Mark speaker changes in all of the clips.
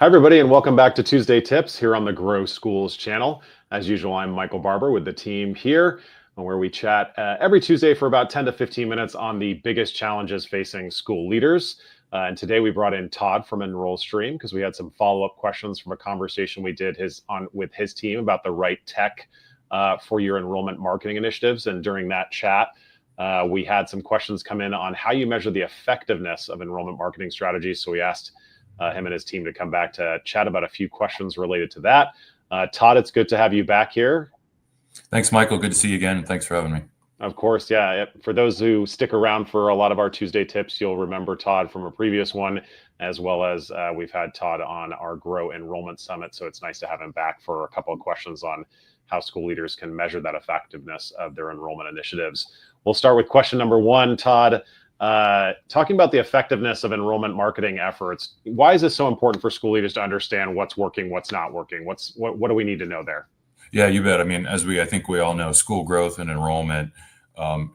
Speaker 1: Hi, everybody, and welcome back to Tuesday Tips here on the Grow Schools channel. As usual, I'm Michael Barber with the team here, where we chat every Tuesday for about 10 to 15 minutes on the biggest challenges facing school leaders. And today we brought in Todd from EnrollStream because we had some follow-up questions from a conversation we did with his team about the right tech for your enrollment marketing initiatives. And during that chat, we had some questions come in on how you measure the effectiveness of enrollment marketing strategies. So we asked him and his team to come back to chat about a few questions related to that. Todd, it's good to have you back here.
Speaker 2: Thanks, Michael. Good to see you again. Thanks for having me.
Speaker 1: Of course, yeah. For those who stick around for a lot of our Tuesday tips, you'll remember Todd from a previous one, as well as we've had Todd on our Grow Enrollment Summit. So it's nice to have him back for a couple of questions on how school leaders can measure that effectiveness of their enrollment initiatives. We'll start with question number one, Todd. Talking about the effectiveness of enrollment marketing efforts, why is this so important for school leaders to understand what's working, what's not working? What do we need to know there?
Speaker 2: Yeah, you bet. I mean, I think we all know, school growth and enrollment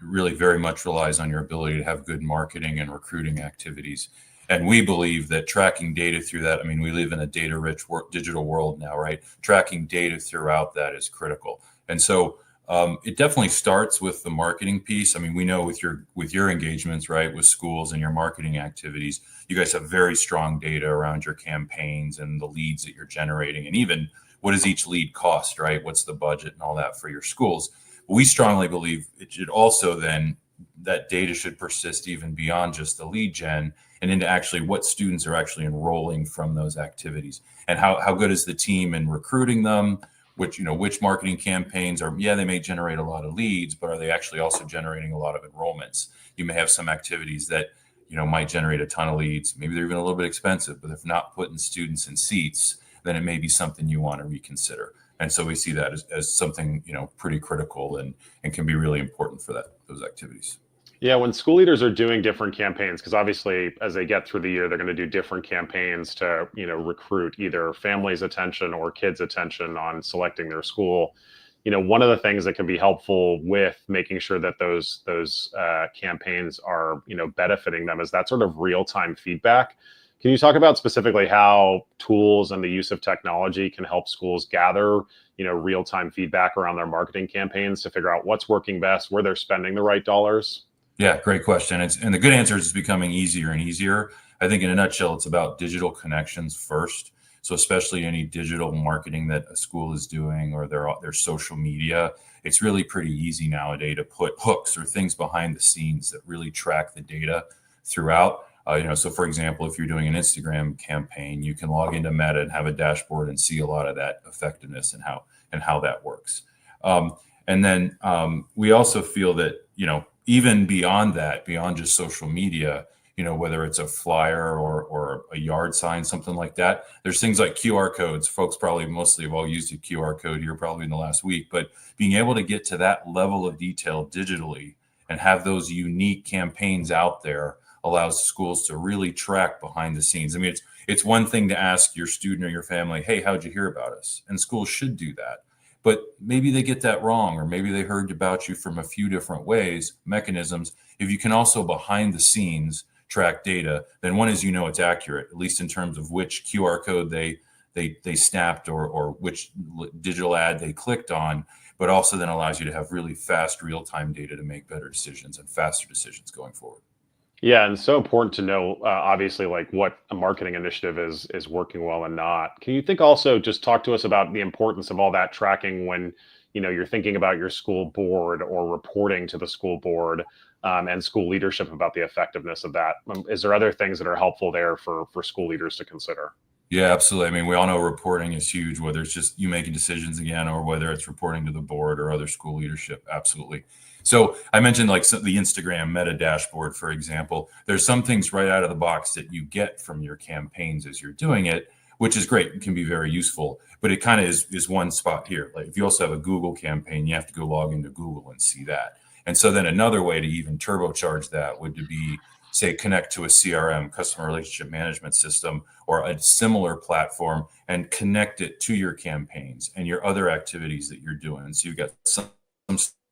Speaker 2: really very much relies on your ability to have good marketing and recruiting activities. And we believe that tracking data through that, I mean, we live in a data-rich digital world now, right? Tracking data throughout that is critical. And so it definitely starts with the marketing piece. I mean, we know with your engagements, right, with schools and your marketing activities, you guys have very strong data around your campaigns and the leads that you're generating, and even what does each lead cost, right? What's the budget and all that for your schools? We strongly believe it should also then, that data should persist even beyond just the lead gen and into actually what students are actually enrolling from those activities, and how good is the team in recruiting them. Which marketing campaigns are, yeah, they may generate a lot of leads, but are they actually also generating a lot of enrollments? You may have some activities that, might generate a ton of leads. Maybe they're even a little bit expensive, but if not putting students in seats, then it may be something you want to reconsider. And so we see that as something, pretty critical and can be really important for those activities.
Speaker 1: Yeah, when school leaders are doing different campaigns, because obviously as they get through the year, they're going to do different campaigns to, recruit either families' attention or kids' attention on selecting their school. One of the things that can be helpful with making sure that those campaigns are, benefiting them is that sort of real-time feedback. Can you talk about specifically how tools and the use of technology can help schools gather, real-time feedback around their marketing campaigns to figure out what's working best, where they're spending the right dollars?
Speaker 2: Yeah, great question. And the good answer is it's becoming easier and easier. I think in a nutshell, it's about digital connections first. So especially any digital marketing that a school is doing or their social media, it's really pretty easy nowadays to put hooks or things behind the scenes that really track the data throughout. So for example, if you're doing an Instagram campaign, you can log into Meta and have a dashboard and see a lot of that effectiveness and how that works. And then we also feel that, even beyond that, beyond just social media, whether it's a flyer or a yard sign, something like that, there's things like QR codes. Folks probably mostly have all used a QR code here probably in the last week, but being able to get to that level of detail digitally and have those unique campaigns out there allows schools to really track behind the scenes. I mean, it's one thing to ask your student or your family, hey, how'd you hear about us? And schools should do that. But maybe they get that wrong, or maybe they heard about you from a few different mechanisms. If you can also behind the scenes track data, then one is, it's accurate, at least in terms of which QR code they snapped or which digital ad they clicked on, but also then allows you to have really fast real-time data to make better decisions and faster decisions going forward.
Speaker 1: Yeah, and so important to know, obviously, like what a marketing initiative is working well and not. Can you just talk to us about the importance of all that tracking when, you're thinking about your school board or reporting to the school board and school leadership about the effectiveness of that? Is there other things that are helpful there for school leaders to consider?
Speaker 2: Yeah, absolutely. I mean, we all know reporting is huge, whether it's just you making decisions again, or whether it's reporting to the board or other school leadership. Absolutely. So I mentioned the Instagram Meta dashboard, for example. There's some things right out of the box that you get from your campaigns as you're doing it, which is great. It can be very useful, but it kind of is one spot here. Like if you also have a Google campaign, you have to go log into Google and see that. And so then another way to even turbocharge that would be, say, connect to a CRM, customer relationship management system, or a similar platform and connect it to your campaigns and your other activities that you're doing. And so you've got some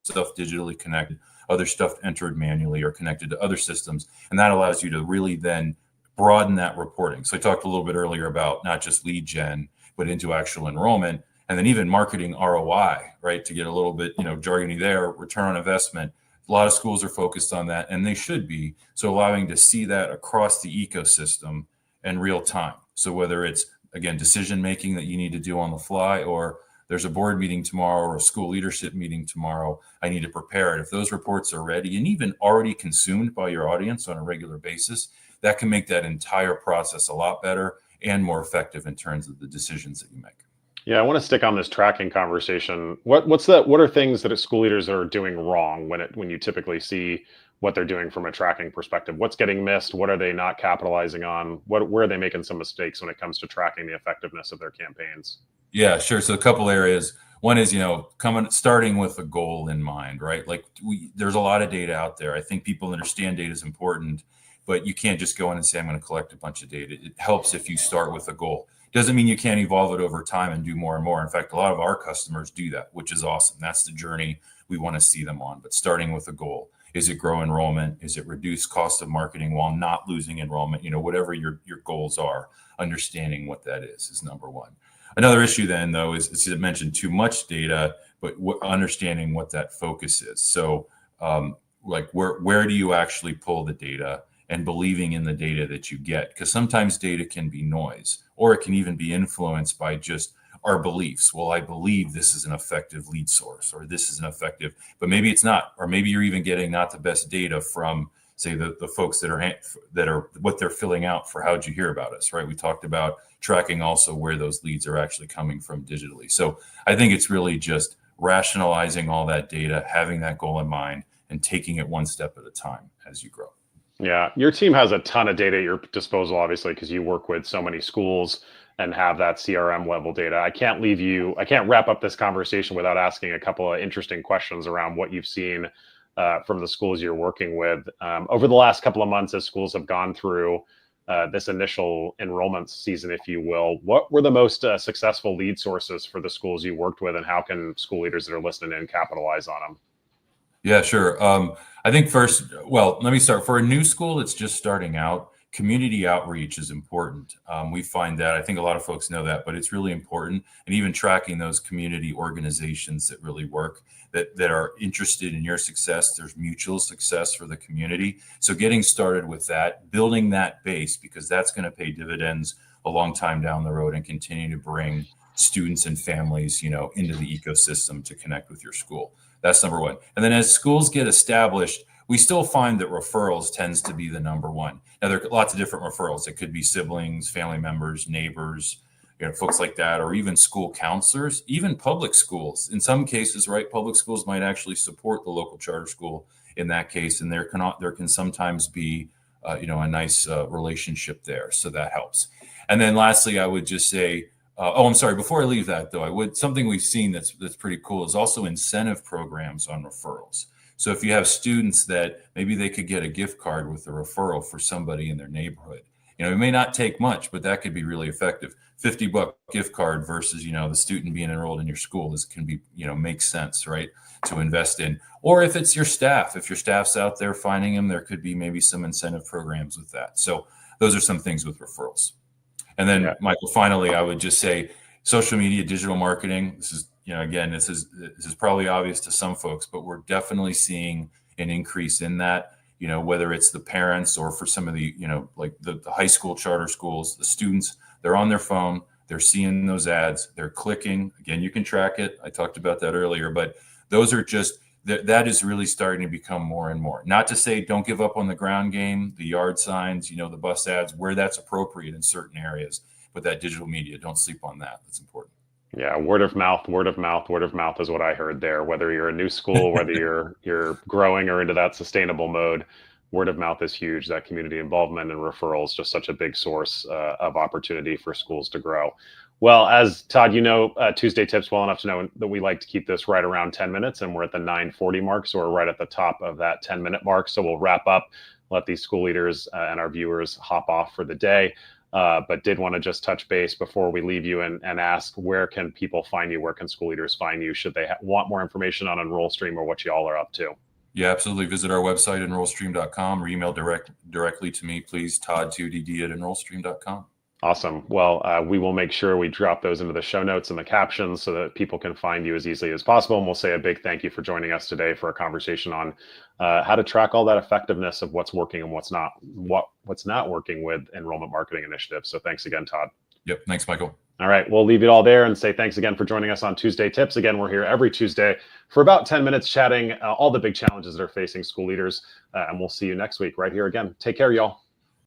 Speaker 2: stuff digitally connected, other stuff entered manually or connected to other systems. And that allows you to really then broaden that reporting. So I talked a little bit earlier about not just lead gen, but into actual enrollment, and then even marketing ROI, right? To get a little bit, jargony there, return on investment. A lot of schools are focused on that, and they should be. So allowing to see that across the ecosystem in real time. So whether it's, again, decision making that you need to do on the fly, or there's a board meeting tomorrow or a school leadership meeting tomorrow, I need to prepare it. If those reports are ready and even already consumed by your audience on a regular basis, that can make that entire process a lot better and more effective in terms of the decisions that you make.
Speaker 1: Yeah, I want to stick on this tracking conversation. What are things that school leaders are doing wrong when you typically see what they're doing from a tracking perspective? What's getting missed? What are they not capitalizing on? Where are they making some mistakes when it comes to tracking the effectiveness of their campaigns?
Speaker 2: Yeah, sure. So a couple areas. One is, starting with a goal in mind, right? Like there's a lot of data out there. I think people understand data is important, but you can't just go in and say, I'm going to collect a bunch of data. It helps if you start with a goal. Doesn't mean you can't evolve it over time and do more and more. In fact, a lot of our customers do that, which is awesome. That's the journey we want to see them on. But starting with a goal. Is it grow enrollment? Is it reduce cost of marketing while not losing enrollment? Whatever your goals are, understanding what that is number one. Another issue then, though, is, as I mentioned, too much data, but understanding what that focus is. So where do you actually pull the data, and believing in the data that you get? Because sometimes data can be noise, or it can even be influenced by just our beliefs. Well, I believe this is an effective lead source, or this is an effective, but maybe it's not, or maybe you're even getting not the best data from, say, the folks that are what they're filling out for how'd you hear about us, right? We talked about tracking also where those leads are actually coming from digitally. So I think it's really just rationalizing all that data, having that goal in mind, and taking it one step at a time as you grow.
Speaker 1: Yeah, your team has a ton of data at your disposal, obviously, because you work with so many schools and have that CRM level data. I can't wrap up this conversation without asking a couple of interesting questions around what you've seen from the schools you're working with over the last couple of months as schools have gone through this initial enrollment season, if you will. What were the most successful lead sources for the schools you worked with, and how can school leaders that are listening in capitalize on them?
Speaker 2: Yeah, sure. I think first, well, let me start. For a new school that's just starting out, community outreach is important. We find that, I think a lot of folks know that, but it's really important. And even tracking those community organizations that really work, that are interested in your success. There's mutual success for the community. So getting started with that, building that base, because that's going to pay dividends a long time down the road and continue to bring students and families, into the ecosystem to connect with your school. That's number one. And then as schools get established, we still find that referrals tends to be the number one. Now, there are lots of different referrals. It could be siblings, family members, neighbors, folks like that, or even school counselors, even public schools. In some cases, right, public schools might actually support the local charter school in that case, and there can sometimes be, a nice relationship there. So that helps. And then lastly, I would just say, I'm sorry. Before I leave that, though, something we've seen that's pretty cool is also incentive programs on referrals. So if you have students that maybe they could get a gift card with a referral for somebody in their neighborhood, it may not take much, but that could be really effective. $50 gift card versus, the student being enrolled in your school can be, makes sense, right, to invest in. Or if it's your staff, if your staff's out there finding them, there could be maybe some incentive programs with that. So those are some things with referrals. And then, yeah. Michael, finally, I would just say social media, digital marketing. This is, again, this is probably obvious to some folks, but we're definitely seeing an increase in that, whether it's the parents or for some of the, like the high school charter schools, the students, they're on their phone, they're seeing those ads, they're clicking. Again, you can track it. I talked about that earlier, but those are just, that is really starting to become more and more. Not to say don't give up on the ground game, the yard signs, the bus ads, where that's appropriate in certain areas, but that digital media, don't sleep on that. That's important.
Speaker 1: Yeah, word of mouth is what I heard there. Whether you're a new school, whether you're growing or into that sustainable mode, word of mouth is huge. That community involvement and referrals, just such a big source of opportunity for schools to grow. Well, as Todd, Tuesday Tips well enough to know that we like to keep this right around 10 minutes, and we're at the 9:40 mark, so we're right at the top of that 10-minute mark. So we'll wrap up, let these school leaders and our viewers hop off for the day. But did want to just touch base before we leave you and ask, where can people find you? Where can school leaders find you? Should they want more information on EnrollStream or what you all are up to?
Speaker 2: Yeah, absolutely. Visit our website, EnrollStream.com, or email directly to me, please, Todd2DD@EnrollStream.com.
Speaker 1: Awesome. Well, we will make sure we drop those into the show notes and the captions so that people can find you as easily as possible. And we'll say a big thank you for joining us today for a conversation on how to track all that effectiveness of what's working and what's not working with enrollment marketing initiatives. So thanks again, Todd.
Speaker 2: Yep. Thanks, Michael.
Speaker 1: All right, we'll leave it all there and say thanks again for joining us on Tuesday Tips. Again, we're here every Tuesday for about 10 minutes chatting all the big challenges that are facing school leaders. And we'll see you next week right here again. Take care, y'all.